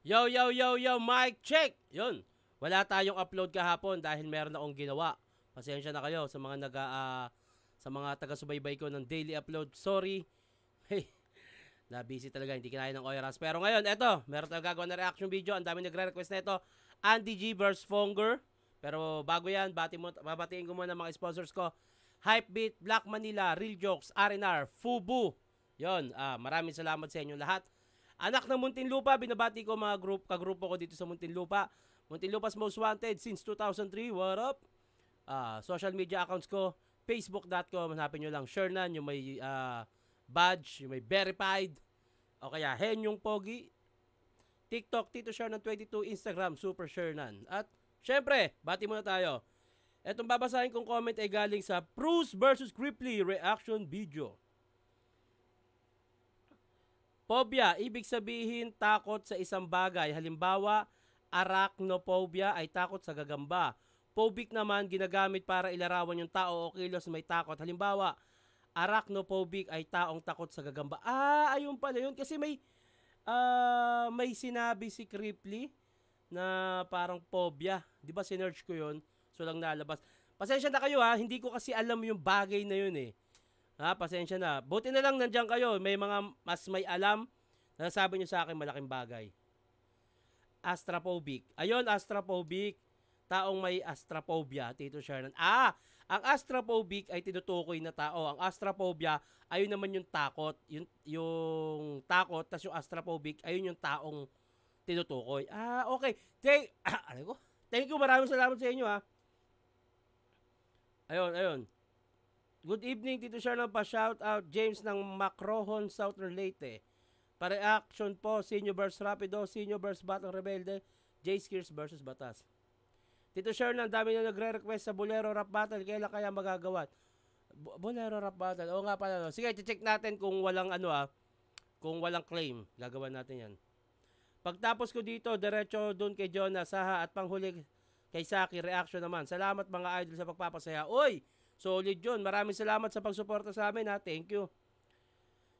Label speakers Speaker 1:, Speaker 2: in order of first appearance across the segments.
Speaker 1: Yo, yo, yo, yo, mic check! Yun, wala tayong upload kahapon dahil meron akong ginawa. Pasensya na kayo sa mga sa mga taga-subaybay ko ng daily upload. Sorry. Hey, na-busy talaga, hindi kinaya ng oras. Pero ngayon, eto, meron tayong gagawa na reaction video. Ang dami nagre-request na ito. Andy G vs. Fonger. Pero bago yan, babatiin ko muna mga sponsors ko. Hypebeat, Black Manila, Real Jokes, R&R, Fubu. Yon, maraming salamat sa inyo lahat. Anak ng Muntinlupa, binabati ko mga kagrupo ko dito sa Muntinlupa. Muntinlupa's Most Wanted since 2003. What up? Social media accounts ko, facebook.com, hanapin nyo lang Shernan, yung may badge, yung may verified. O kaya Henyong Pogi. TikTok, Tito Shernan 22, Instagram, Super Shernan. At syempre, bati muna tayo. Etong babasahin kong comment ay galing sa Bruce vs. Gripply reaction video. Phobia, ibig sabihin takot sa isang bagay. Halimbawa, arachnophobia ay takot sa gagamba. Phobic naman ginagamit para ilarawan yung tao o kilos may takot. Halimbawa, arachnophobic ay taong takot sa gagamba. Ayun pala yun. Kasi may sinabi si Gripply na parang phobia. Di ba sinerch ko yun? So lang nalabas. Pasensya na kayo ha. Hindi ko kasi alam yung bagay na yun eh. Pasensya na. Buti na lang nandiyan kayo. May mga mas may alam. Nasasabi nyo sa akin malaking bagay. Astrophobic. Ayun, astrophobic. Taong may astrophobia, Tito Shernan. Ang astrophobic ay tinutukoy na tao. Ang astrophobia, ayun naman yung takot. Yung takot, tas yung astrophobic, ayun yung taong tinutukoy. Okay. Thank you, maraming salamat sa inyo ha. Ayun. Good evening, Tito Shernan, pa-shout out James ng Macrohon, Southern Leyte. Pa-reaction po, Senior vs. Rapido, Senior vs. Batang Rebelde, J. Skiers vs. Batas. Tito Shernan, dami na nagre-request sa Bolero Rap Battle, kailan kaya magagawa? Bolero Rap Battle, oo nga pala. No? Sige, check natin kung walang kung walang claim, gagawa natin yan. Pagtapos ko dito, diretso dun kay Jonas, Saha, at panghuli kay Saki, reaction naman. Salamat mga idol sa pagpapasaya. Uy! Solid yun. Maraming salamat sa pagsuporta sa amin ha. Thank you.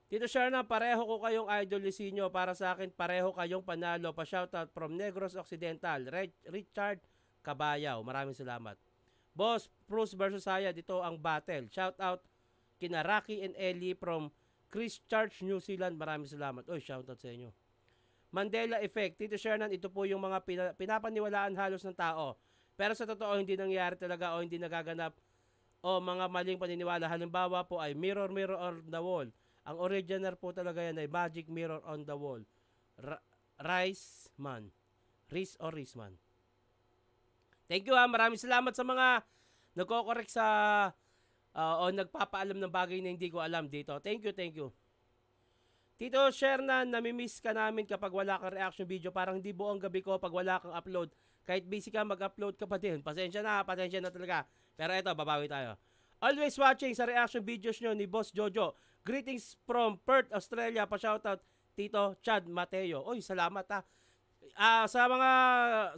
Speaker 1: Tito Shernan, pareho ko kayong idol Lisinyo. Para sa akin, pareho kayong panalo. Pa-shoutout from Negros Occidental. Richard Cabayaw. Maraming salamat. Boss, Bruce vs. Saya. Dito ang battle. Shoutout kina Rocky and Ellie from Christchurch, New Zealand. Maraming salamat. Uy, shoutout sa inyo. Mandela Effect. Tito Shernan, ito po yung mga pinapaniwalaan halos ng tao. Pero sa totoo, hindi nangyari talaga o hindi nagaganap o mga maling paniniwala. Halimbawa po ay mirror on the wall. Ang original po talaga yan ay magic mirror on the wall. Rice man. Thank you ha. Maraming salamat sa mga nagko-correct sa o nagpapaalam ng bagay na hindi ko alam dito. Thank you. Tito Shernan, namimiss ka namin kapag wala kang reaction video. Parang hindi buong gabi ko pag wala kang upload. Kahit busy ka, mag-upload ka pa din. Pasensya na talaga. Pero eto, babawi tayo. Always watching sa reaction videos nyo ni Boss Jojo. Greetings from Perth, Australia. Pa-shoutout, Tito Chad Mateo. Oy, salamat ha. Sa mga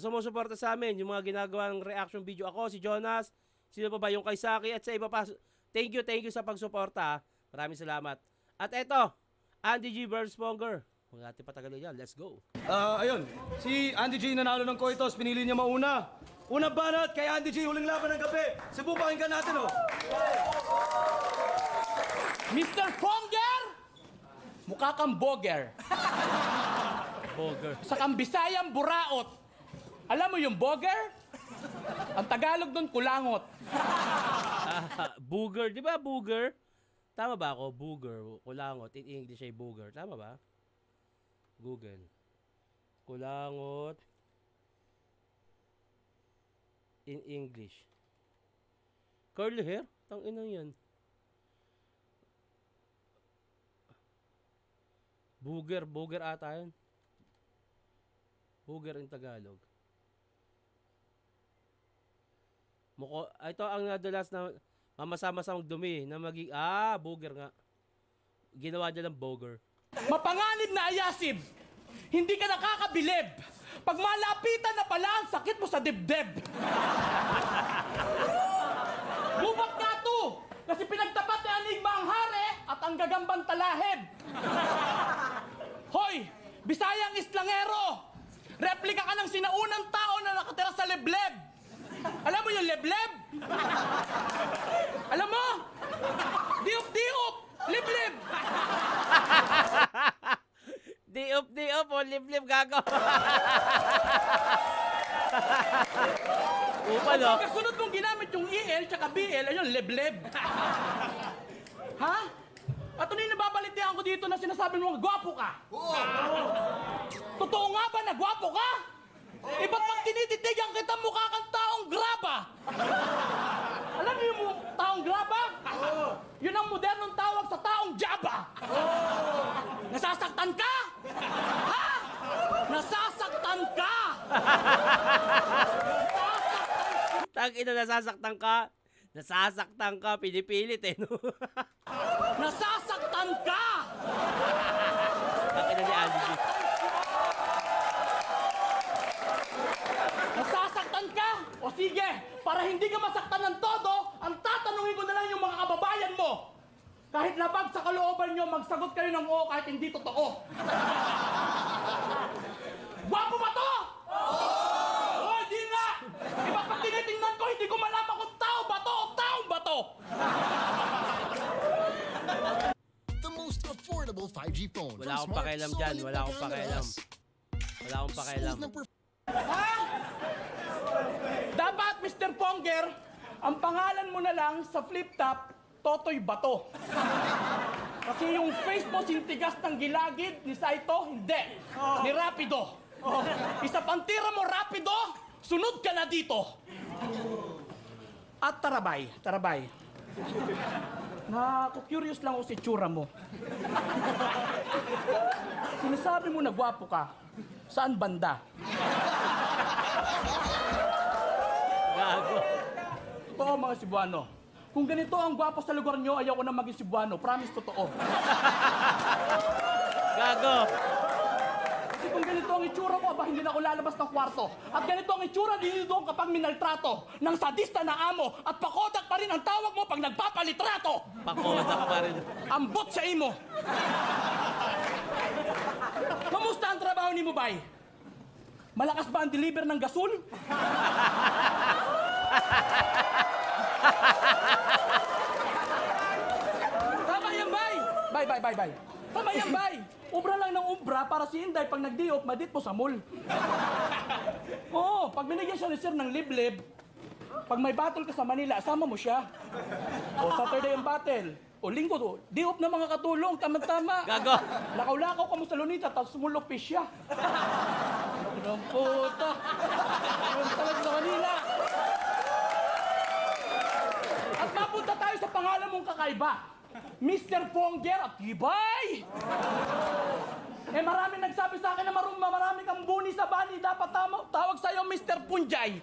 Speaker 1: sumusuporta sa amin, yung mga ginagawang reaction video, ako, si Jonas, sino pa ba, yung kay Saki, at sa iba pa. Thank you sa pagsuporta ha. Maraming salamat. At eto, Andy G vs. Fonger. Huwag natin patagalin yan. Let's go.
Speaker 2: Ayun. Si Andy G nanalo ng Coitos. Pinili niya mauna. Unang banat kay Andy G. Huling laban ng gabi. Cebu, pakinggan natin, oh.
Speaker 3: Mr. Fonger! Mukha kang boger.
Speaker 1: Boger.
Speaker 3: Sa kang Bisayang buraot. Alam mo yung boger? Ang Tagalog doon, kulangot.
Speaker 1: Booger. Di ba booger? Tama ba ako? Booger. Kulangot. In English ay booger. Tama ba? Google. Kulangot. In English. Curly hair? Tangina yan. Booger ata yan. Booger in Tagalog. Ito ang nadalas na mamasa-masang dumi na maging, booger nga. Ginawa niya lang boger.
Speaker 3: Mapanganib na ayasib. Hindi ka nakakabilib. Pag malapitan na pala, ang sakit mo sa dibdib. Bubak nga to. Kasi pinagtapat ni Enigma ang hari at ang gagambang talahib. Hoy, Bisayang Islangero! Replika ka ng sinaunang tao na nakatira sa Lebleb. Alam mo yung Lebleb? Alam mo? Diop-diop! Lebleb!
Speaker 1: Diop, o liblib, gago. Upa, no?
Speaker 3: Kasunod mong ginamit yung EL tsaka BL, ayun, Lebleb. Ha? At ano yung nababalitihan ko dito na sinasabi mo, gwapo ka? Oo. Totoo nga ba na gwapo ka? Eh, ba't pag tinititigan kita, mukha kang taong graba? Alam niyo yung taong graba? Oo. Yun ang modernong tawag sa taong jaba. Oo. Nasasaktan ka? Ha? Nasasaktan ka?
Speaker 1: Tangina, nasasaktan ka. Nasasaktan ka, pinipilit eh, no?
Speaker 3: Nasasaktan ka!
Speaker 1: Tangina ni Andy G.
Speaker 3: Nasasaktan ka? O sige, para hindi ka masaktan ng todo, ang tatanungin ko na lang yung mga kababayan mo. Kahit labag sa kalooban nyo, magsagot kayo ng oo kahit hindi totoo. Gwapo ba to? Oo! Hindi nga! Iba pag tinitingnan ko, hindi ko malaman kung tao ba to o taong ba to.
Speaker 4: The most affordable 5G phone.
Speaker 1: Wala akong pakialam dyan. Wala akong pakialam. Wala akong pakialam.
Speaker 3: Ha? Dapat, Mr. Ponger, ang pangalan mo na lang sa flip-top, Totoy Bato. Kasi yung face mo sintigas ng gilagid ni Saito, hindi. Ni Rapido. Isa pang tira mo, Rapido, sunod ka na dito. At tarabay. Curious lang ako sa itsura mo. Sinasabi mo na gwapo ka. Saan banda?
Speaker 1: Gago.
Speaker 3: Totoo, mga Cebuano. Kung ganito ang gwapo sa lugar nyo, ayaw ko na maging Cebuano. Promise, totoo.
Speaker 1: Gago.
Speaker 3: Kasi kung ganito ang itsura ko, aba, hindi na ako lalabas ng kwarto. At ganito ang itsura din doon kapag minaltrato ng sadista na amo at pakodak pa rin ang tawag mo pag nagpapalitrato.
Speaker 1: Pakoda ka pa rin.
Speaker 3: Ambot sa imo. Kamusta ang trabaho ni Mubay? Malakas ba ang deliver ng gasol? Tama yan, bay! Bay. Tama yan, bay! Ubra lang ng ubra para si Inday pag nag-diop, madit mo sa mall. Oo, pag binigyan siya ni Sir ng liblib, pag may battle ka sa Manila, asama mo siya. O Saturday ang battle. O linggo to, diop na mga katulong, tama-tama.
Speaker 1: Gago.
Speaker 3: Lakaw-lakaw ka mo sa lunita, tapos sumulupis siya. Ang puta. Yung talaga sa Manila. At mapunta tayo sa pangalan mong kakaiba. Mr. Ponger at Tibay! Eh marami nagsabi sa akin na marami kang buni sa bani, dapat tawag sa'yo Mr. Punjay.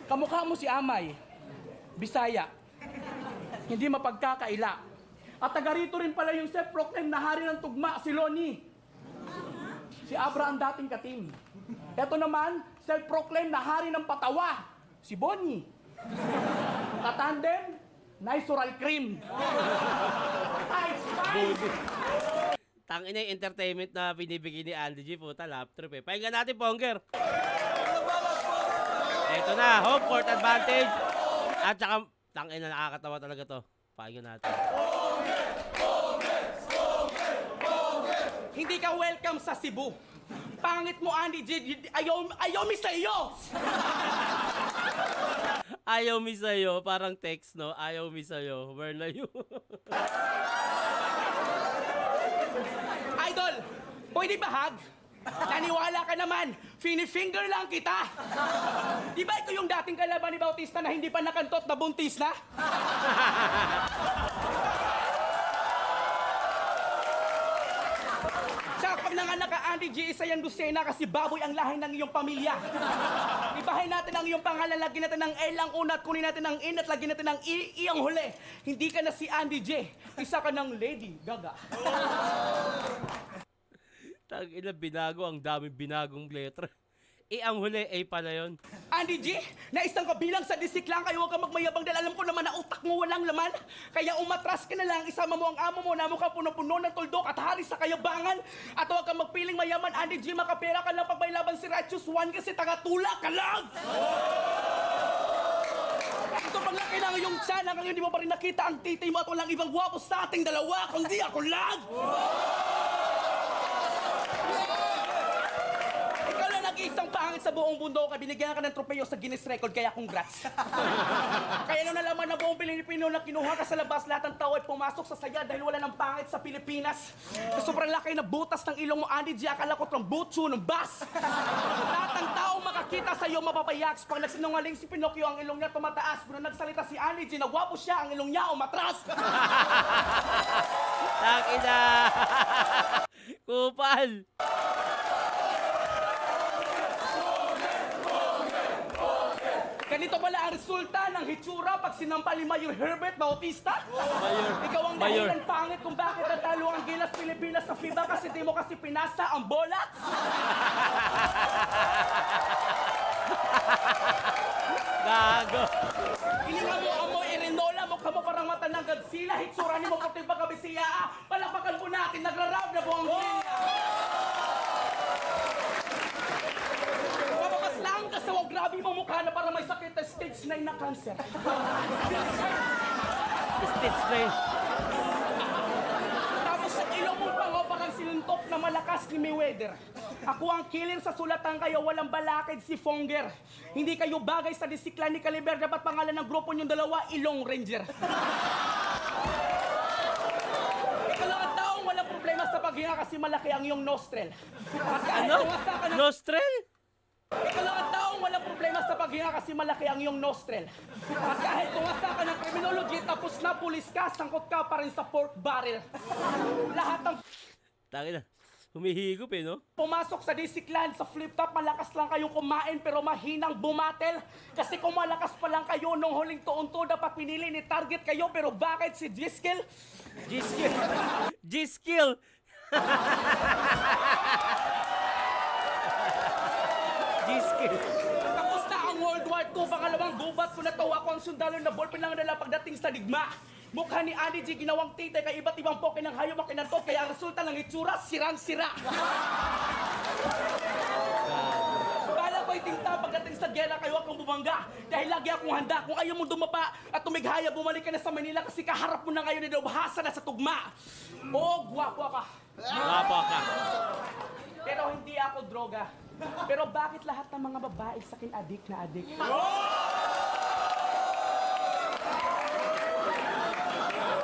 Speaker 3: Kamukha mo si Amay, Bisaya, hindi mapagkakaila. At taga rito rin pala yung self-proclaimed na hari ng tugma, si Loni. Si Abra ang dating katim. Ito naman, self-proclaimed na hari ng patawa, si Bonnie. Katandem, Niceral Cream.
Speaker 1: Tangina yung entertainment na binibigay ni Andy G. Puta, lap trip eh. Pakinggan natin, Ponger. Ito na, home court advantage. At saka, tangina, nakakatawa talaga to. Pakinggan natin.
Speaker 3: Hindi ka welcome sa Cebu. Pangit mo, Andy J. Ayaw mi sa iyo.
Speaker 1: Ayaw mi sa'yo, parang text, no? Ayaw mi sa'yo. Where na you?
Speaker 3: Idol, pwede ba hug? Naniwala ka naman, fini-finger lang kita. Di ba ito yung dating kalaban ni Bautista na hindi pa nakantot na buntis na? Tsaka pag nanganak ka, Andy G, isa yan Lucena kasi baboy ang lahi ng iyong pamilya. Ibahin natin ang iyong pangalan, lagyan natin ng L ang una at kunin natin ang in at lagyan natin ng I ang huli. Hindi ka na si Andy J, isa ka ng Lady Gaga.
Speaker 1: Tangina, binago. Ang daming binagong letra. ang huli, A pala yun.
Speaker 3: Andy G, na isang kabilang sa disik lang kayo, huwag kang magmayabang dahil alam ko naman na utak mo walang laman. Kaya umatras ka na lang, isama mo ang amo mo na mukha puno-puno ng tuldok at hari sa kayabangan. At huwag kang magpiling mayaman, Andy G, makapera ka lang pag may laban si Righteous One kasi taga-tula ka lang! Ito pag lang kailangan yung tiyan, hanggang hindi mo pa rin nakita ang titi mo at walang ibang guwapo sa ating dalawa, kundi ako lang! Isang pangit sa buong mundo, binigyan ka ng tropeyo sa Guinness Record, kaya congrats. Kaya nung nalaman na buong Pilipino na kinuha ka sa labas, lahat ng tao ay pumasok sa saya dahil wala ng pangit sa Pilipinas. Sa sobrang laki na butas ng ilong mo, Andy G, akala ko trambutso ng bus. Lahat ng tao makakita sa iyo mapapayak. Pag nagsinungaling si Pinocchio, ang ilong niya tumataas. Pero nagsalita si Andy G, nagwapo siya, ang ilong niya umatras.
Speaker 1: Takina! Kupal!
Speaker 3: Ganito pala ang resulta ng hitsura pag sinampal ni Mayor Herbert Bautista? Ikaw ang dahilan pangit kung bakit natalo ang Gilas Pilipinas sa FIBA kasi di mo kasi pinasa ang bola?
Speaker 1: Gago!
Speaker 3: Hininga mo amoy Erinola, mukha mo parang mata ng Godzilla, hitsura ni mo puti pa kabisiya. Palakpakan po natin, nagrarab na buong linya. Kasi wag grabe mo mukha na parang may sakit na stage 9 na cancer.
Speaker 1: Stage 9.
Speaker 3: Tapos sa ilong mo pango parang sinuntok na malakas ni Mayweather. Ako ang killer sa sulatan kayo, walang balakid si Fonger. Hindi kayo bagay sa disiklan ni Caliber, dapat pangalan ng grupo niyong dalawa, Ilong Ranger. Ikaw lang ang taong walang problema sa paghinga kasi malaki ang iyong nostril.
Speaker 1: Ano? Nostril?
Speaker 3: Ikaw lang ang taong walang problema sa paghinga kasi malaki ang iyong nostril. At kahit tumasa ka ng criminology tapos na pulis ka, sangkot ka pa rin sa pork barrel. Lahat ng
Speaker 1: Takina, humihigop eh, no?
Speaker 3: pumasok sa disiklan, sa flip-top, malakas lang kayong kumain pero mahinang bumatel. Kasi kung malakas pa lang kayo nung huling tuon-to, dapat pinili ni target kayo pero bakit si G-Skill?
Speaker 1: G-Skill! G-Skill! G-Skill!
Speaker 3: Tapos na ang World War II, pangalawang gubat ko na to. Ako ang sundalo na ballpen lang nila pagdating sa digma. Mukha ni Andy G, ginawang tite kay iba't ibang poke ng hayop ang kinantot, kaya ang resulta ng itsura, sirang-sira. Bala ko'y tinta pagdating sa gera kayo akong bumangga. Dahil lagi akong handa, kung ayaw mo dumapa at tumighaya, bumalik ka na sa Manila kasi kaharap mo na ngayon na bahasa na sa tugma. Oo, guwapo ka.
Speaker 1: Guwapo ka.
Speaker 3: Pero hindi ako droga. Pero bakit lahat ng mga babae sa akin adik na adik?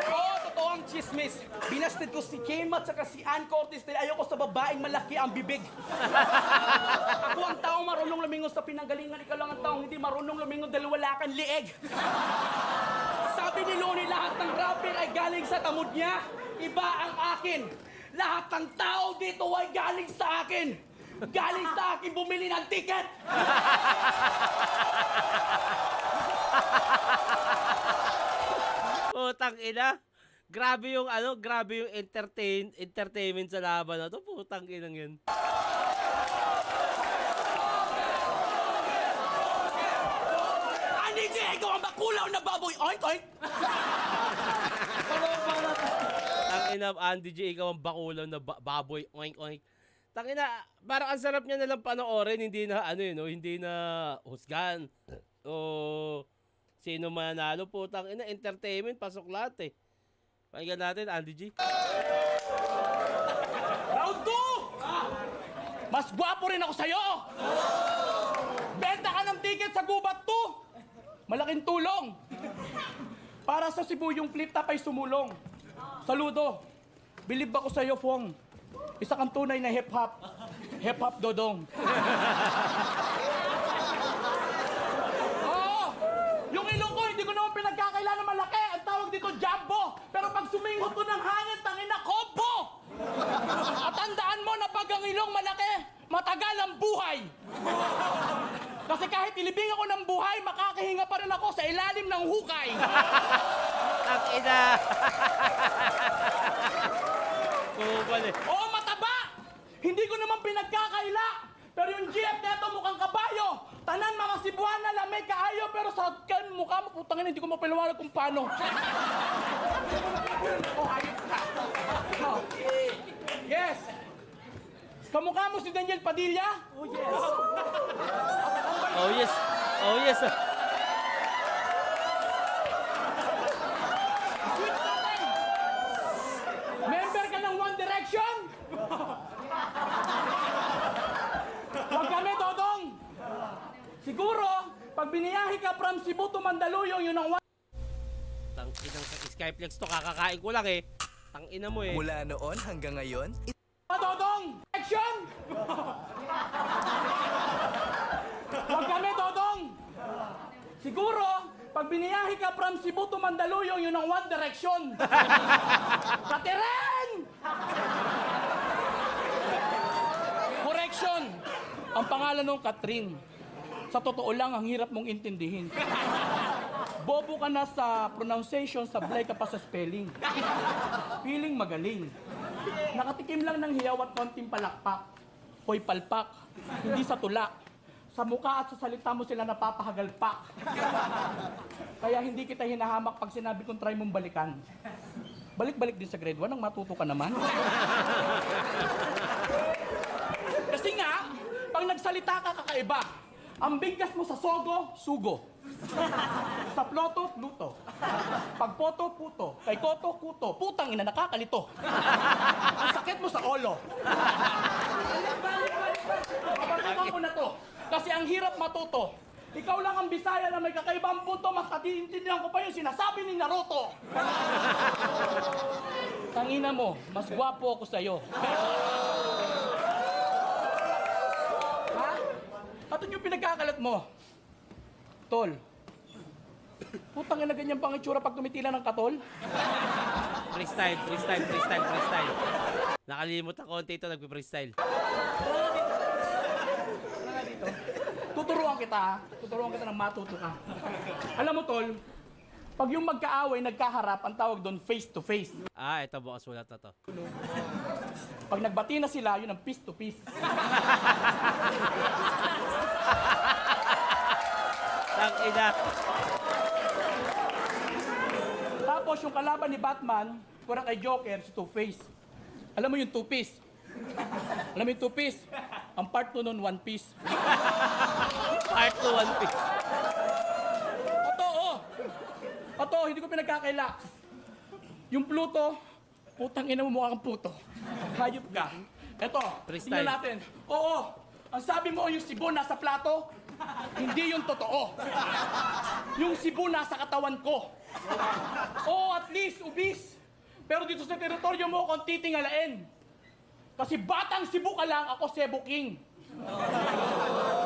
Speaker 3: Oo, totoo ang chismis. Binasted ko si Kim at saka si Ann Cortez dahil ayoko sa babaeng malaki ang bibig. Ako ang taong marunong lumingon sa pinanggalingan. Ikaw lang ang taong hindi marunong lumingon dahil wala kang lieg. Sabi ni Loni, lahat ng rapper ay galing sa tamod niya. Iba ang akin. Lahat ng tao dito ay galing sa akin. Galing sa akin bumili ng ticket!
Speaker 1: Putang ina. Grabe yung grabe yung entertainment sa laban na to. Putang inang yun.
Speaker 3: Andy J, ikaw ang bakulaw na baboy! Oink, oink!
Speaker 1: Tang ina, Andy J, ikaw ang bakulaw na baboy. Oink, oink. Tangina, parang ang sarap niya nalang panoorin, hindi na hindi na husgan o sino manalo. Putang ina, entertainment pasok lahat eh. Pakinggan natin, Andy G.
Speaker 3: Round 2! Mas gwapo rin ako sa'yo! Benta ka ng ticket sa gubat 2! Malaking tulong! Para sa Cebu yung flip-top ay sumulong. Saludo! Bilib ako sa'yo, Fong. Isa kang tunay na hip-hop. Hip-hop dodong. Oo! Yung ilong ko, hindi ko naman pinagkakaila na malaki. Ang tawag dito, jumbo. Pero pag sumingot ko ng hangin, tangina, kombo! At tandaan mo na pag ang ilong malaki, matagal ang buhay. Kasi kahit ilibing ako ng buhay, makakahinga pa rin ako sa ilalim ng hukay.
Speaker 1: Ang ina! Oo,
Speaker 3: Oo, mataba! Hindi ko naman pinagkakaila. Pero yung GF neto mukhang may kaayo, pero sa mukha mo, putang ina, hindi ko mapaliwanag kung paano. Oh, hayop ka. Oh. Yes. Kamukha mo si Daniel Padilla? Oh, yes.
Speaker 1: Oh, yes. Oh, yes.
Speaker 3: Switch natin. Member ka ng One Direction? Huwag kami, Dodong. Siguro, pag biniyahe ka from Cebu to Mandaluyong, yun ang One...
Speaker 1: Tangkinang Skyflex to, kakakain ko lang eh. Tangina mo eh.
Speaker 5: Mula noon hanggang ngayon,
Speaker 3: Dodong! Action! Huwag kami, Dodong! Siguro, pag biniyahe ka from Cebu to Mandaluyong, yun ang One Direction. Katiren! Correction! Ang pangalan ng Katrin. Sa totoo lang, ang hirap mong intindihin. Bobo ka na sa pronunciation, sablay ka pa sa spelling. Feeling magaling. Nakatikim lang ng hiyaw at konting palakpak. Hoy palpak, hindi sa tulak. Sa mukha at sa salita mo sila napapahagalpak. Kaya hindi kita hinahamak pag sinabi kong try mong balikan. Balik-balik din sa grade 1 nang matuto ka naman. Kasi nga, pag nagsalita ka kakaiba, ang bigkas mo sa sogo, sugo. Sa ploto, pluto. Pag poto, puto. Kay koto, kuto. Putang ina, nakakalito. Ang sakit mo sa olo. Kapag ko na to, kasi ang hirap matuto. Ikaw lang ang Bisaya na may kakaibang punto, mas katiintindihan ko pa yung sinasabi ni Naruto. Tangina mo, mas gwapo ako sa'yo. Ha? At yung pinagkakalat mo? Tol. Putang ina, ganyan pang itsura pag tumitila ng katol?
Speaker 1: Freestyle. Nakalimot ang konti ito, nagpi-freestyle.
Speaker 3: Tuturuan kita, ha? Tuturuan kita ng matuto ka. Alam mo, Tol, pag yung magkaaway, nagkaharap, ang tawag doon face to face.
Speaker 1: Ah, ito bukas ulat na to.
Speaker 3: Pag nagbati na sila, yun ang piece to piece.
Speaker 1: Tangina.
Speaker 3: Tapos yung kalaban ni Batman, kurang kay Joker, si Two-Face. Alam mo yung Two-Piece? Alam mo yung Two-Piece? Ang part 2 nun, One Piece.
Speaker 1: Part 2, One Piece.
Speaker 3: Oto, hindi ko pinagkakaila. Yung Pluto, putang ina mo mukha kang puto. Hayop ka. Eto,
Speaker 1: Freestyle.
Speaker 3: tingnan natin. Oo, ang sabi mo yung Cebu nasa plato, hindi yung totoo. Yung Cebu nasa katawan ko. Oo, at least, ubis. Pero dito sa teritoryo mo, kung titingalain. Kasi batang Cebu ka lang, ako Cebu King.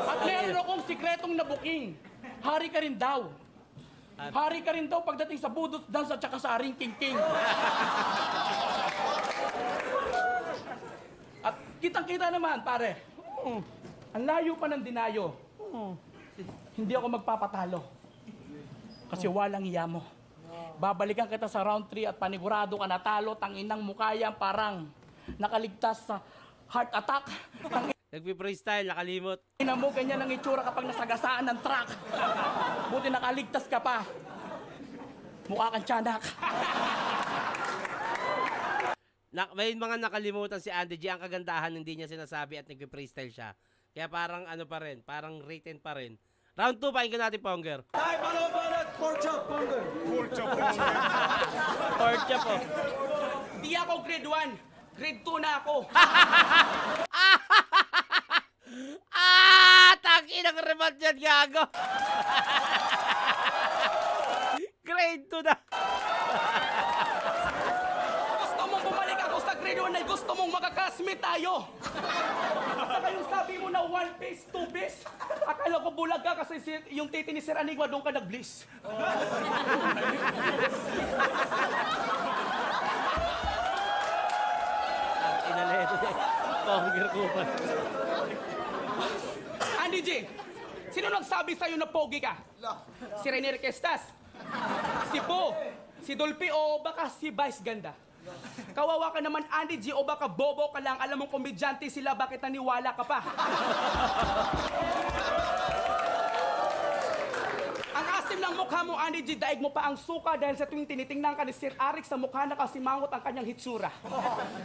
Speaker 3: At meron akong sikretong nabuking. Hari ka rin daw. Hari ka rin daw pagdating sa budot dance at saka sa aring king-king. At kitang-kita naman, pare. Ang layo pa ng dinayo. Hindi ako magpapatalo. Kasi walang iya mo. Babalikan kita sa round 3 at panigurado ka natalo. Tanginang mukha yan parang nakaligtas sa heart attack.
Speaker 1: Nagpi-freestyle, nakalimot.
Speaker 3: Ina mo, ganyan ang itsura kapag nasagasaan ng truck. Buti nakaligtas ka pa. Mukha kang tiyanak.
Speaker 1: May mga nakalimutan si Andy G. Ang kagandahan, hindi niya sinasabi at nagpi-freestyle siya. Kaya parang ano pa rin, parang written pa rin. Round 2, pakinggan natin, Ponger.
Speaker 2: Ay, banat, pork chop, Ponger.
Speaker 1: Pork chop, oh.
Speaker 3: Di ako grade 1. Grade 2 na ako.
Speaker 1: Takinang remote dyan, gago. Grade 2 na.
Speaker 3: Gusto mong bumalik ako sa grade 1 na gusto mong magkakasmate tayo. Saka yung sabi mo na 1 piece, 2 piece. Akala ko bulag ka kasi yung titi ni Sir Anigua doon ka nag-bliss.
Speaker 1: Inaleto niya. Ponger ko pa.
Speaker 3: Andy G, sino nagsabi sa'yo na pogi ka? Si Rene Requestas? Si Po? Si Dolphy o baka si Vice Ganda? Kawawa ka naman, Andy G, o baka bobo ka lang, alam mong komedyante sila, bakit naniwala ka pa? ang mukha mo, Andy G, daig mo pa ang suka dahil sa tuwing tinitingnan ka ni Sir Arik sa mukha nakasimangot ang kanyang hitsura.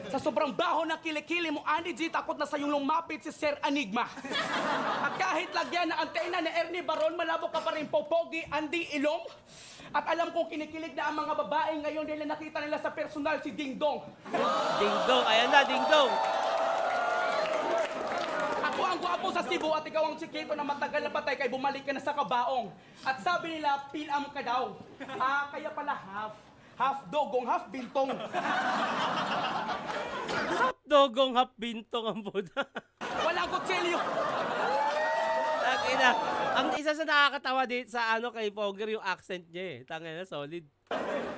Speaker 3: Sa sobrang baho ng kilikili mo, Andy G, takot na sa'yong lumapit si Sir Enigma. At kahit lagyan na antena ni Ernie Baron, malabo ka pa rin popogi, Andy Ilong. At alam kong kinikilig na ang mga babae ngayon dahil nakita nila sa personal si Ding Dong.
Speaker 1: Ding dong, ayan na, ding dong.
Speaker 3: Ako ang gwapo sa Cebu at ikaw ang chikito na matagal na patay kay bumalik ka na sa kabaong. At sabi nila, pinam ka daw. Kaya pala half dogong, half bintong.
Speaker 1: Half dogong, half bintong ang Buddha.
Speaker 3: Walang kutsilyo.
Speaker 1: Tangina. Ang isa sa nakakatawa dito sa kay Ponger yung accent niya eh. Tangina, solid.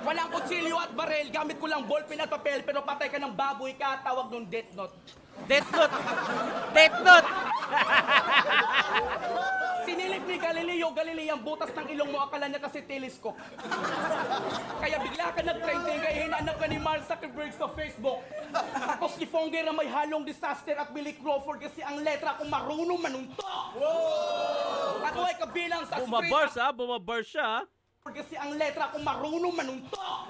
Speaker 3: Walang kutsilyo at barel. Gamit ko lang ballpen at papel pero patay ka ng baboy ka, tawag nung Death Note.
Speaker 1: Death Note! Death Note!
Speaker 3: Sinilip ni Galileo Galilei ang butas ng ilong mo, akala niya kasi telescope. Kaya bigla ka nag-trending, kaya hinanap ka ni Mark Zuckerberg sa Facebook. Tapos si Fonger na may halong disaster at Billy Crawford kasi ang letra kung marunong manuntok. At huwag kabilang sa
Speaker 1: Bumabars ha, bumabars siya ha.
Speaker 3: kasi ang letra kung marunong manuntok.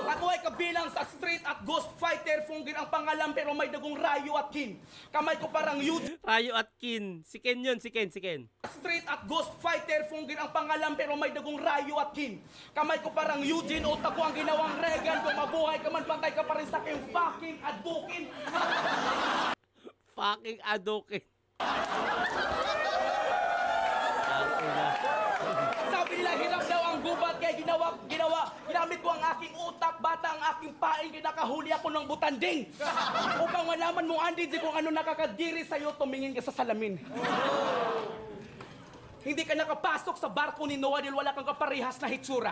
Speaker 3: At huwag kabilang sa street at ghost fighter, Funggir ang pangalan pero may dagong Rayo at Kin. Kamay ko parang Eugene.
Speaker 1: Rayo at Kin. Si Ken yun, si Ken.
Speaker 3: Street at ghost fighter, Funggir ang pangalan pero may dagong Rayo at Kin. Kamay ko parang Eugene, utak ko ang ginawang Reagan. Kung mabuhay ka man, pantay ka pa rin sa aking fucking adukin.
Speaker 1: Fucking adukin.
Speaker 3: Sabi nila, hirap daw ang gubat, kaya ginamit ko ang aking utak, bata ang aking paing, kinakahuli ako ng butanding. Upang malaman mo, Andy, kung ano nakakadiri sa'yo, tumingin ka sa salamin. Hindi ka nakapasok sa barko ni Noah dahil wala kang kaparihas na hitsura.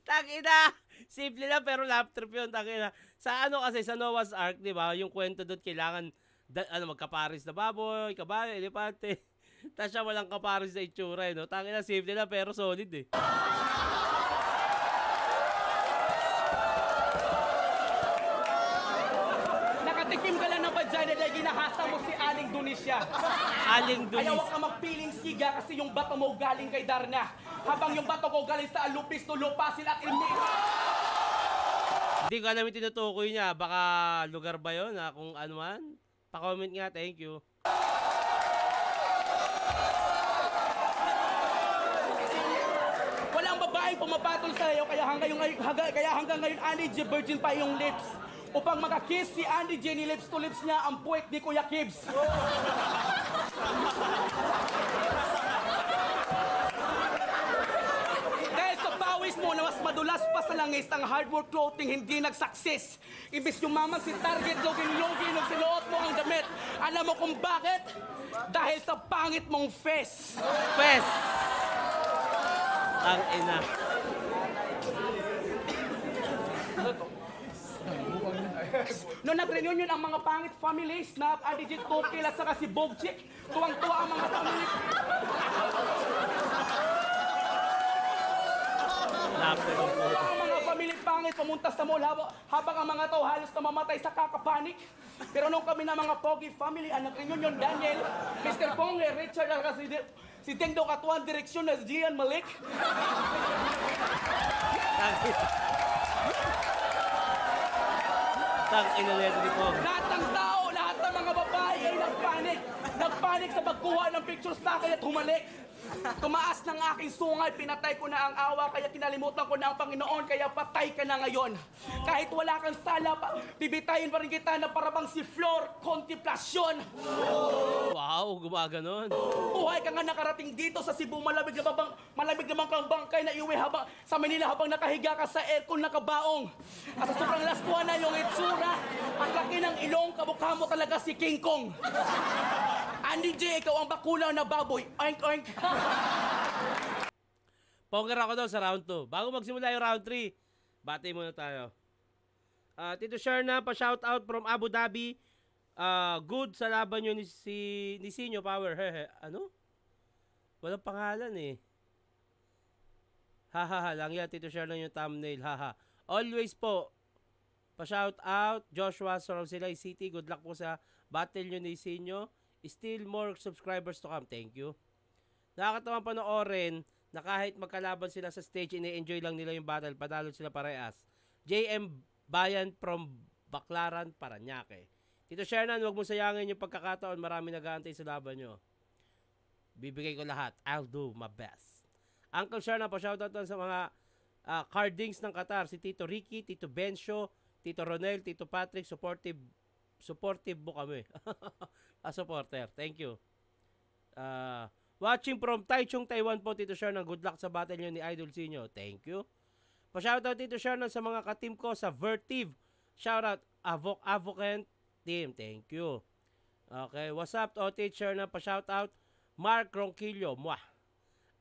Speaker 1: Tangina! Simple lang pero lap trip yun, tangina. Sa kasi, sa Noah's Ark, di ba, yung kwento doon, kailangan magkaparis na baboy, kabayo, elepante. Tapos siya walang kaparis na itsura, no? Tangina, simple lang pero solid, eh.
Speaker 3: Nakatikim ka lang ng vagina dahil ginahasa mo si Aling Dunisya.
Speaker 1: Aling
Speaker 3: Kaya
Speaker 1: Dunis.
Speaker 3: huwag ka magpiling siga kasi yung bato mo galing kay Darna. Habang yung bato ko galing sa Alupis, Tulupasin at Ilmi.
Speaker 1: Hindi ko namin tinutukoy niya. Baka lugar ba yun, ha? Kung ano man. Pa-comment nga, thank you.
Speaker 3: Walang babaeng pumapatol sa iyo kaya hanggang ngayon Andy J. virgin pa yung lips. Upang makakiss si Andy J. ni lips to lips niya ang puwet ni Kuya Kibs. Dahil sa pawis mo na mas madulas pa sa langis ang hardwork clothing hindi nag-success. Ibis yumaman si Target, login-login nung sinuot mo ang damit. Alam mo kung bakit? Dahil sa pangit mong face.
Speaker 1: Pes! Ang ina.
Speaker 3: Noong nag-reunion ang mga pangit families na Adigit Tukil at saka si Bogchik, tuwang-tuwa ang mga family.
Speaker 1: Lapit ang puto.
Speaker 3: Ang mga family pangit pumunta sa mall habang ang mga tao halos na mamatay sa kakapanik. Pero nung kami na mga Pogi family, ang nag-reunion Daniel, Mr. Ponger, Richard, at si Dingdong at One Direction na si Gian Malik.
Speaker 1: Tangina na ito ni Pog.
Speaker 3: Lahat ng tao, lahat ng mga babae ay nagpanik. Nagpanik sa pagkuha ng pictures sa akin at humalik. Tumaas ng aking sungay, pinatay ko na ang awa, kaya kinalimutan ko na ang Panginoon, kaya patay ka na ngayon. Kahit wala kang sala, bibitayin pa rin kita na parabang si Flor, kontemplasyon.
Speaker 1: Wow, gumaganon.
Speaker 3: Buhay ka nga nakarating dito sa Cebu, malamig naman kang bangkay na iuwi habang sa Manila habang nakahiga ka sa aircon nakabaong. At sa sobrang lastuan na yung itsura, ang laki ng ilong, kamukha mo talaga si King Kong. Andy J, ikaw ang bakulaw na baboy. Oink, oink.
Speaker 1: Ponger ako daw sa round 2. Bago magsimula yung round 3, bati muna tayo. Tito Sherna, pa-shoutout from Abu Dhabi. Good sa laban nyo ni Sinyo Power. Ano? Walang pangalan eh. Hahaha lang yan. Tito Sherna yung thumbnail. Haha. Always po. Pa-shoutout. Joshua Sorocilay City. Good luck po sa battle nyo ni Sinyo. Still more subscribers to come. Thank you. Nakakatawang panoorin na kahit magkalaban sila sa stage, ini-enjoy lang nila yung battle. Panalo sila parehas. JM Bayan from Baclaran, Parañaque. Tito Shernan, huwag mo sayangin yung pagkakataon. Marami nag-aantay sa laban nyo. Bibigay ko lahat. I'll do my best. Uncle Shernan, pa-shoutout sa mga cardings ng Qatar. Si Tito Ricky, Tito Bencio, Tito Ronel, Tito Patrick. Supportive mo kami. Supporter. Thank you. Watching from Taichung, Taiwan po, Tito Shernan. Good luck sa battle nyo ni Idol Sinyo. Thank you. Pa-shoutout Tito Shernan sa mga ka-team ko sa Vertiv. Shoutout Avocant Team. Thank you. Okay, what's up to Teacher na pa-shoutout Mark Ronquillo. Mwah.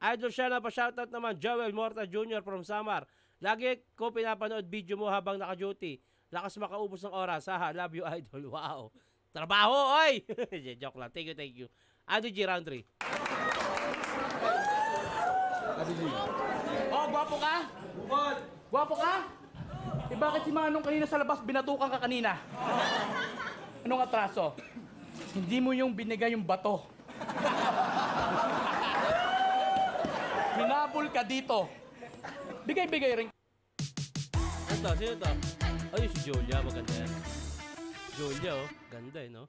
Speaker 1: Idol Shernan, pa-shoutout naman Joel Morta Jr. from Samar. Lagi ko pinapanood video mo habang naka-duty. Lakas makaubos ng oras. Haha, love you Idol. Wow. Trabaho, oy! Joke lang. Thank you. Ado G, round 3.
Speaker 2: Adi G.
Speaker 3: Oh, gwapo ka? Gwapo ka? Eh bakit si Manong kanina sa labas binatukan ka kanina? Anong atraso? Hindi mo yung binigay yung bato. Hinabol ka dito. Bigay-bigay rin.
Speaker 1: Ano to? Sino to? Ay, si Julia. Maganda yan. Julia, oh. Ganda, no?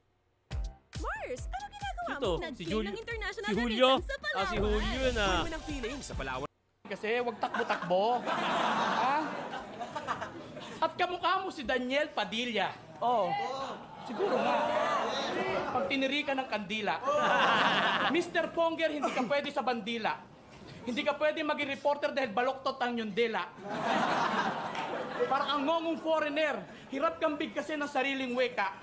Speaker 5: Mars, ano ginagawa
Speaker 1: Sino
Speaker 5: mo?
Speaker 1: to? Si
Speaker 5: Nag-play
Speaker 1: Julia?
Speaker 5: ng international
Speaker 1: Si Julio?
Speaker 5: sa Palawan.
Speaker 1: Si Julio yun, ah.
Speaker 6: Ano ng feeling sa Palawan?
Speaker 3: Kasi wag takbo-takbo. Ha? At kamukha mo si Daniel Padilla. Oh. Siguro nga. Pag tiniri ka ng kandila. Mr. Ponger, hindi ka pwede sa bandila. Hindi ka pwede maging reporter dahil baloktot ang yung dila. Parang ang ngongong foreigner. Hirap kang bigkasin ng sariling weka.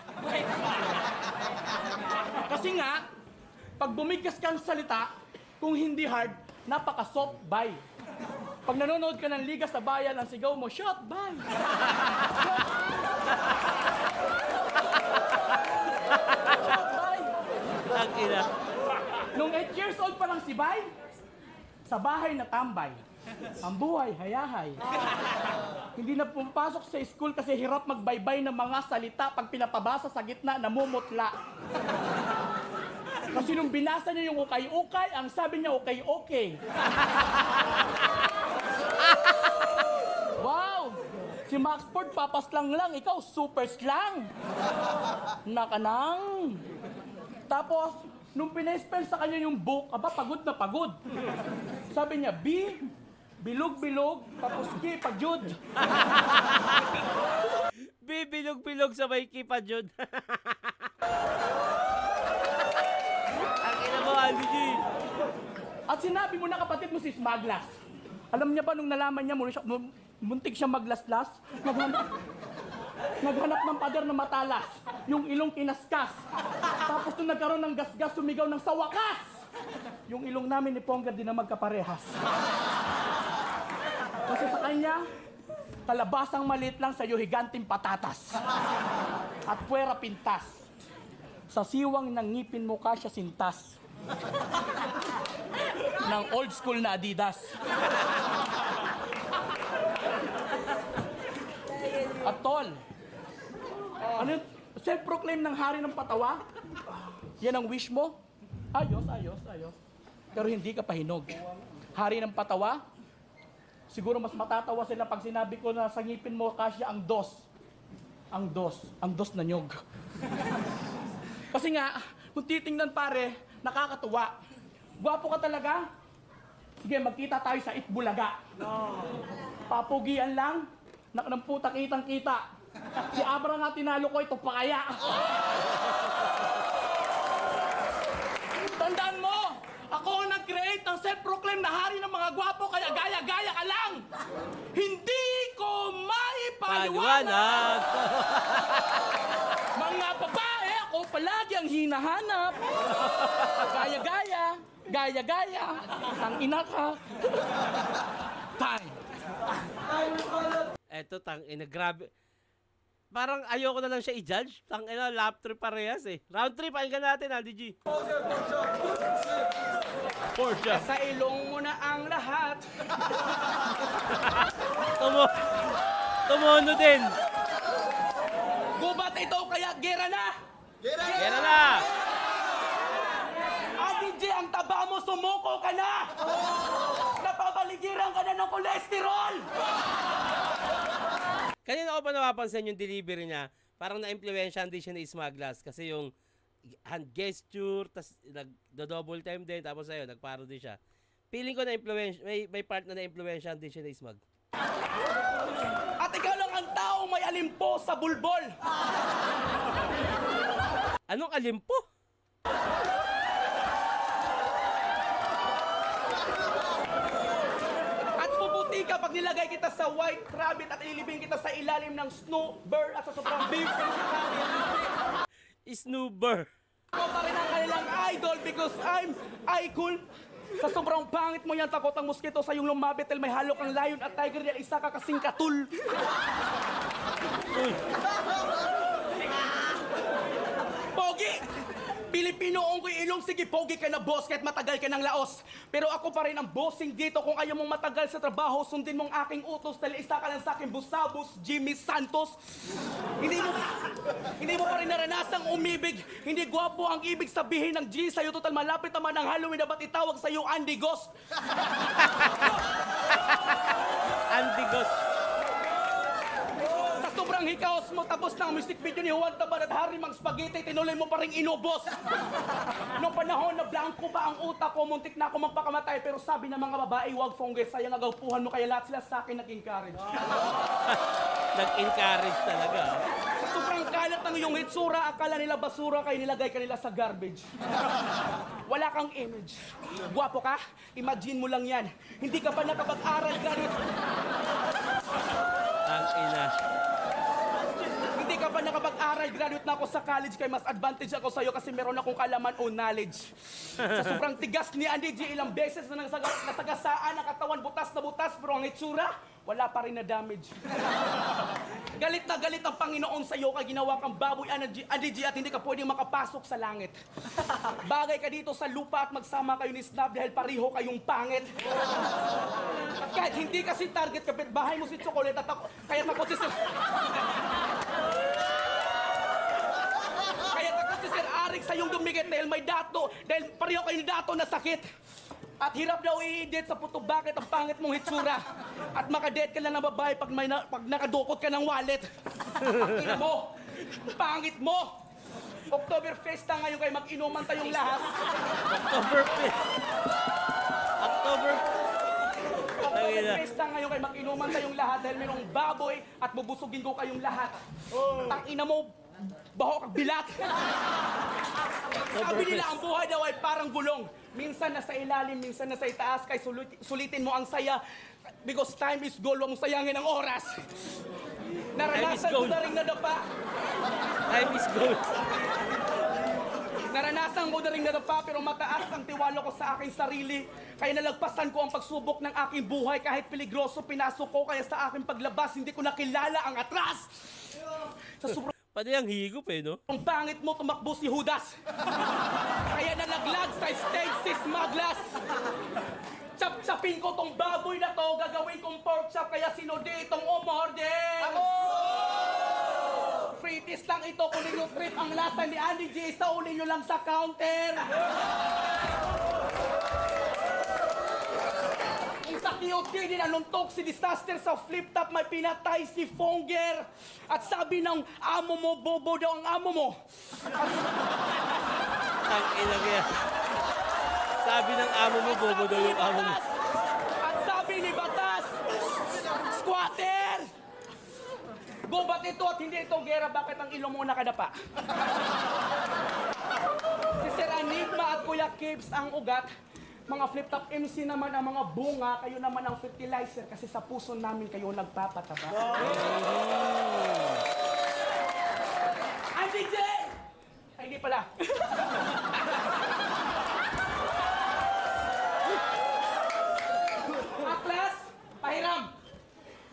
Speaker 3: Kasi nga, pag bumigkas kang salita, kung hindi hard, napaka-soft buy. Pag nanonood ka ng Liga sa Bayan, ang sigaw mo, shot buy! Shot buy!
Speaker 1: Ang ina.
Speaker 3: Nung 8 years old pa lang si Bay, sa bahay na tambay. Ang buhay, hayahay. Hindi na pumapasok sa school kasi hirap magbaybay ng mga salita pag pinapabasa sa gitna, namumutla. Kasi nung binasa niya yung ukay-ukay, ang sabi niya ukay-okay. Wow! Si Max Ford, papaslang lang, ikaw super slang. Nakanang. Tapos, nung pina-spell sa kanya yung book, aba, pagod na pagod. Sabi niya, bilog-bilog, tapos G, pagjud.
Speaker 1: Bibilog-bilog sa may kipa, Jud. Ang ina mo, Adi G.
Speaker 3: At sinabi mo na kapatid mo si Smaglas. Alam niya ba nung nalaman niya, muntik siya maglaslas, naghanap ng pader na matalas, yung ilong kinaskas. Tapos nung nagkaroon ng gasgas, sumigaw ng sawakas. Yung ilong namin ni Ponga din na magkaparehas. Kasi sa kanya, kalabasang maliit lang sa'yo, higanting patatas. At puwera pintas. Sa siwang ng ngipin mo kasya sintas. Ng old school na Adidas. At tol, ano yun? Self-proclaim ng hari ng patawa? Yan ang wish mo? Ayos. Pero hindi ka pahinog. Hari ng patawa? Siguro mas matatawa sila pag sinabi ko na sa ngipin mo kasya ang dos. Ang dos na nyog. Kasi nga, kung titingnan pare, nakakatuwa. Gwapo ka talaga? Sige, magkita tayo sa Itbulaga. Papugian lang, ng puta kitang-kita. Si Abra nga tinalo ko, ito pa kaya. Tandaan mo, ako ang nag-create ng self-proclaim na hari ng mga gwapo, kaya gaya-gaya ka lang. Hindi ko maipaliwanag. Mga babae, ako palagi ang hinahanap. Gaya-gaya. Ang ina ka. Time.
Speaker 1: Eto, tang ina, grabe. Parang ayoko na lang siya i-judge. Tang ina, lap 3 parehas eh. Round 3, pakinggan natin, Aldi G. Porsche.
Speaker 3: Sa ilong mo na ang lahat.
Speaker 1: Tumuno din.
Speaker 3: Gubat ito kaya gera na.
Speaker 1: Yan na.
Speaker 3: Ang DJ ang taba mo, sumuko ka na! Napapaligiran ka na ng kolesterol!
Speaker 1: Kanina ko pa napapansin yung delivery niya, parang na-impluwensyahan din siya ni Smaglas kasi yung hand gesture, tas nagdo-double time din, tapos ayun, nagparody siya. Feeling ko na-influence, may part na na-impluwensyahan din siya ni Smag.
Speaker 3: At ikaw lang ang taong may alimpo sa bulbol!
Speaker 1: Anong alimpo?
Speaker 3: At puputi ka pag nilagay kita sa white rabbit at ililibing kita sa ilalim ng snowbird at sa sobrang big
Speaker 1: Snoober.
Speaker 3: Ako pa rin ang kanilang idol because I'm icon. Sa sobrang pangit mo yan, takot ang mosquito sa iyong lumapit dahil may halo kang lion at tiger dahil isa ka kasing katul. Pogi! Pilipinoong ko ilong, sige pogi ka na boss kahit matagal ka ng laos. Pero ako pa rin ang bossing dito kung ayaw mong matagal sa trabaho, sundin mong aking utos dahil isa ka lang sa akin busabos, Jimmy Santos. Hindi mo pa rin naranasang umibig. Hindi gwapo ang ibig sabihin ng G sa'yo. Total malapit naman ang Halloween na ba't itawag sa'yo Andy Ghost?
Speaker 1: Andy Ghost.
Speaker 3: Sa sobrang hikaos mo tapos ng music video ni Juan Taban at Harry Mang Spaghetti, tinuloy mo pa rin inubos. Noong panahon na blanco pa ang utak ko, muntik na ako magpakamatay. Pero sabi ng mga babae, wag fungus, sayang agawpuhan mo kaya lahat sila sa akin nag-encourage.
Speaker 1: Nag-encourage talaga.
Speaker 3: Sa sobrang kalat ng iyong hitsura, akala nila basura kaya nilagay ka nila sa garbage. Wala kang image. Gwapo ka? Imagine mo lang yan. Hindi ka pa nakapag-aral, graduate.
Speaker 1: Ang ina.
Speaker 3: Hindi ka pa nakapag-aral, graduate na ako sa college kaya mas advantage ako sa'yo kasi meron akong kalaman o knowledge. Sa sobrang tigas ni Andy G, ilang beses na nasagasaan ang katawan, butas na butas, pero ang itsura, wala pa rin na damage. Galit na galit ang Panginoon sa'yo kaya ginawa kang baboy Andy G at hindi ka pwedeng makapasok sa langit. Bagay ka dito sa lupa at magsama kayo ni Snap dahil pariho kayong pangit. At kahit hindi kasi target kapitbahay mo si Chocolate at ako, kaya takot si Sir... Kaya takot si Sir Arik sa iyong dumikit dahil may dato, dahil pariho kayo ni dato na sakit. At hirap daw i-date sa puto, bakit ang pangit mong hitsura? At makadate ka lang ng babae pag nakadukot ka ng wallet. Ina mo, pangit mo! Oktoberfest na ngayon kayo mag-inuman tayong lahat. Oktoberfest na ngayon kayo mag-inuman tayong lahat dahil mayroong baboy at bubusugin ko kayong lahat. Tangina mo, baho kag bilat. Sabi nila ang buhay daw ay parang gulong. Minsan nasa ilalim, minsan nasa itaas, kaya sulitin mo ang saya. Because time is gold, huwag mong sayangin ang oras. Naranasan ko na rin nadapa.
Speaker 1: Time is gold.
Speaker 3: Naranasan ko na rin nadapa, pero mataas ang tiwala ko sa aking sarili. Kaya nalagpasan ko ang pagsubok ng aking buhay. Kahit peligroso, pinasok ko, kaya sa aking paglabas, hindi ko nakilala ang atras. Sa sobrang
Speaker 1: Pati ang higop eh, no?
Speaker 3: ang pangit mo, tumakbo si Judas. Kaya nalaglag sa stage si Smaglas. Chap-chapin ko tong baboy na to, gagawin kong pork chop, kaya sino ditong umorder? Ako! Free taste lang ito, kunin yung strip ang lasa ni Andy G, saulin nyo lang sa counter. Sa QT din nanuntok si Disaster sa flip top, may pinatay si Fonger. At sabi ng amo mo, bobo daw ang amo mo.
Speaker 1: Ang ina kaya. Sabi ng amo mo, bobo daw yung amo mo.
Speaker 3: At sabi ni Batas, squatter! Gubat ito at hindi ito gera, bakit ang ilong mo nakadapa? Si Sir Enigma at Kuya Kibs ang ugat. Mga flip-top MC naman ang mga bunga, kayo naman ang fertilizer kasi sa puso namin kayo nagpapataba. Andy J! Ay, hindi pala. Atlas, pahiram.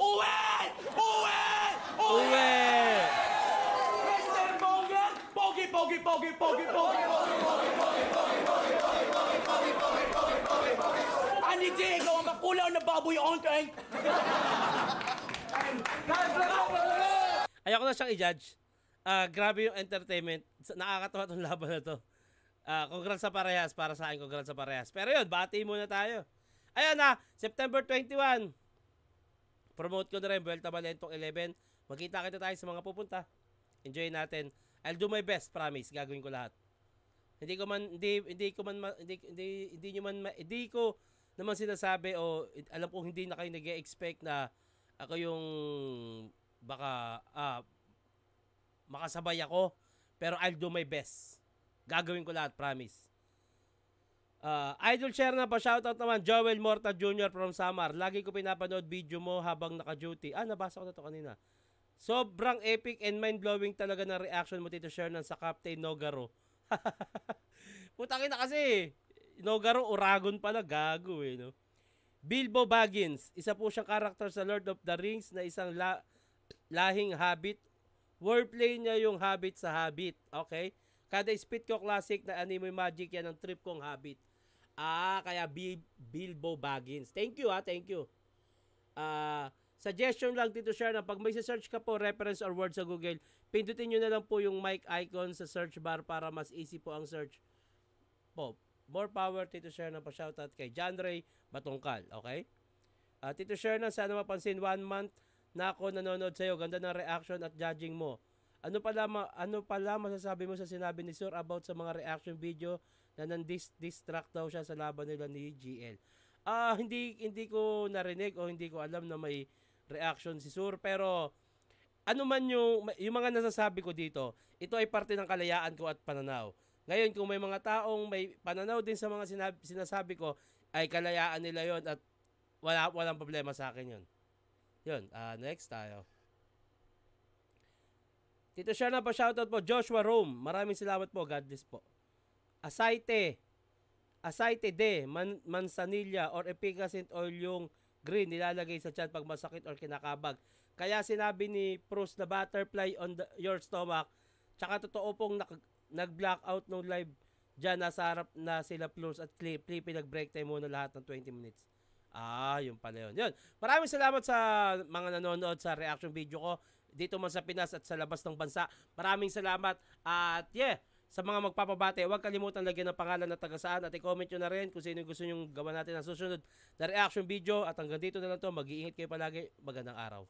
Speaker 3: Uwe! Uwe!
Speaker 1: Uwe!
Speaker 3: Mr. Bongel! Pogi, pogi, pogi, pogi, pogi, pogi, pogi, pogi, pogi, pogi, pogi, pogi, pogi, pogi, pogi, pogi, pogi. Andy J, ikaw ang makulaw na baboy on tank.
Speaker 1: Ayoko na siyang i-judge. Grabe yung entertainment. Nakakatawa itong laban na to. Congrats sa parehas. Para sa akin, congrats sa parehas. Pero yun, bati muna tayo. Ayan na, September 21. Promote ko na rin, Vuelta Valentong 11. Magkita-kita tayo sa mga pupunta. Enjoy natin. I'll do my best, promise. Gagawin ko lahat. Hindi ko naman sinasabi o alam kong hindi na kayo nag-expect na ako yung baka makasabay ako, pero I'll do my best. Gagawin ko lahat, promise. Idol share na pa, shoutout naman Joel Morta Jr. from Samar. Lagi ko pinapanood video mo habang naka-duty. Nabasa ko na to kanina. Sobrang epic and mind-blowing talaga ng reaction mo, Tito Shernan, sa Captain Nogaro. Putangin na kasi. Nogaro, Uragon pala, gago eh. No? Bilbo Baggins, isa po siyang karakter sa Lord of the Rings na isang lahing habit. Wordplay niya yung habit sa habit. Okay? Kada spit ko classic na anime magic, yan ang trip kong habit. Kaya Bilbo Baggins. Thank you thank you. Suggestion lang, Tito Shernan, pag may search ka po, reference or word sa Google, pindutin nyo na lang po yung mic icon sa search bar para mas easy po ang search po. More power, Tito Shernan, pa shoutout kay John Ray Batungkal. Okay? Tito Shernan, sana mapansin, 1 month na ako nanonood sa'yo. Ganda ng reaction at judging mo. Ano pala masasabi mo sa sinabi ni Sur about sa mga reaction video na distract daw siya sa laban nila ni GL? Hindi ko narinig o hindi ko alam na may reaction si Sur, pero ano man yung mga nasasabi ko dito, ito ay parte ng kalayaan ko at pananaw. Ngayon, kung may mga taong may pananaw din sa mga sinasabi ko, ay kalayaan nila yon at walang problema sa akin yun. Yun, next tayo. Tito Shernan, pa shoutout po, Joshua Rome. Maraming salamat po, God bless po. Asaite de manzanilla or efficacent oil yung green nilalagay sa tiyan pag masakit or kinakabag. Kaya sinabi ni Proust na butterfly on your stomach. Tsaka totoo pong nag-blackout nung live dyan. Nasa harap na sila Plus at Clip. Nag-break time muna lahat ng 20 minutes. Yun pala yun. Maraming salamat sa mga nanonood sa reaction video ko dito man sa Pinas at sa labas ng bansa. Maraming salamat. At sa mga magpapabate, huwag kalimutan lagyan ng pangalan at taga-saan at i-comment nyo na rin kung sino gusto nyo gawa natin ang susunod na reaction video. At hanggang dito na lang to. Mag-iingat kayo palagi. Magandang araw.